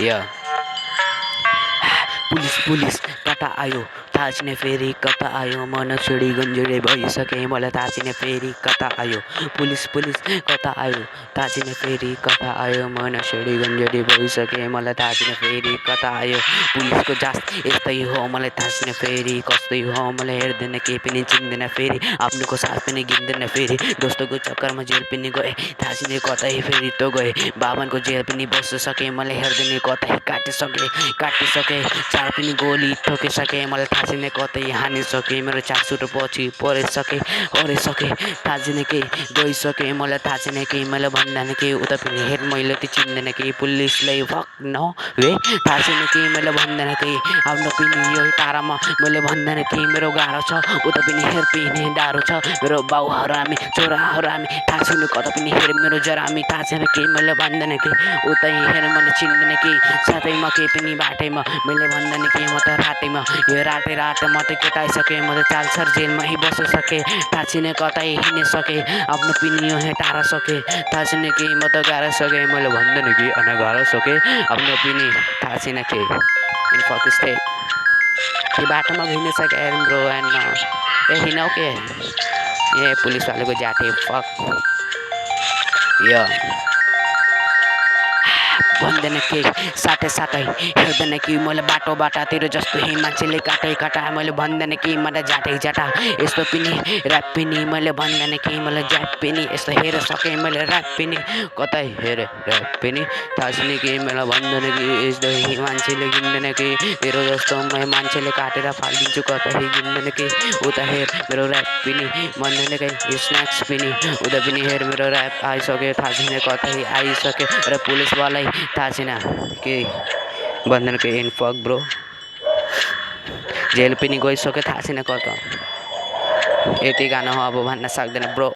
या police police कता आयो थाहा छैन फेरि कता आयो मन छिडी गन्जिडे भइसके मलाई थाहा छैन फेरि कता आयो पुलिस पुलिस कता आयो थाहा छैन फेरि कता आयो मन छिडी गन्जिडे भइसके मलाई थाहा छैन फेरि कता आयो पुलिसको जास यस्तै हो मलाई थाहा छैन फेरि कस्तै हो मलाई हेर्दैन केही पनि चिन्दैन फेरि आफ्नोको साथ पनि गिन्दैन फेरि दोस्तोको चक्करमा जेल पनि गए थाहा छैन कतै फेरि त गए बाबानको जेल पनि बस्न सके मलाई हेर्दैन कतै काटिसके चार पनि गोली ठोकिसके मलाई थाहा छैन कतै हानिसके मेरो चासुट पछि परिसके थाहा छैन के गइसके मलाई थाहा छैन के मैले भन्दैन के उता पनि हेर मैले त चिन्दैन के पुलिसलाई फक न वे थाहा छैन के मैले भन्दैन के आफ्नो पनि यो टाढामा मैले भन्दैन के मेरो गाह्रो छ उता पनि हेर पनि डाह्रो छ मेरो बाउ हरामी छोरा हरामी थाहा छैन कता पनि हेर मेरो जरामी थाहा छैन के मैले भन्दैन के उतै हेर मैले चिन्दैन के साथैमा के पनि बाटैमा मैले भन्दैन के म त रातैमा यो रातै म त केटाइसके म त चालसर जेलमै बस्न सके थाहा छैन कतै हिँड्न सके आफ्नो पनि यो टाढा सके थाहा छैन के म त गाह्रो सके मैले भन्दैन कि गाह्रो सके आफ्नो पनि थाहा छैन के इन फक स्टे कि बाटोमा घुम्न सके ब्रो एन्ड ए हिँडौ के ए पुलिस वालेको जाते फक या भन्दैन के साथै हेर्दैन कि मैले बाटातिर जस्तो ही मान्छेले काटा मैले भन्दैन कि मलाई जाटा यस्तो पनि ऱ्याप पनि मैले भन्दैन कि मलाई ज्याप पनि यस्तो हेर सके मैले ऱ्याप पनि कतै हेर ऱ्याप पनि थाहा छैन कि मलाई भन्दैन कि यस्तो ही मान्छेले गिन्दैन कि तेरो जस्तो म मान्छेले काटेर फालिदिन्छु कतै गिन्दैन कि उता हेर मेरो ऱ्याप पनि भन्दैन कि स्न्याक्स पनि उता पनि हेर मेरो ऱ्याप आइसक्यो थाहा छैन कतै आइसक्यो र पुलिसवालै थाहा छैन के भन्दैन के इन फक ब्रो जेल पनि गइसक्यो थाहा छैन कता यति गाना हो अब भन्न सक्दैन ब्रो।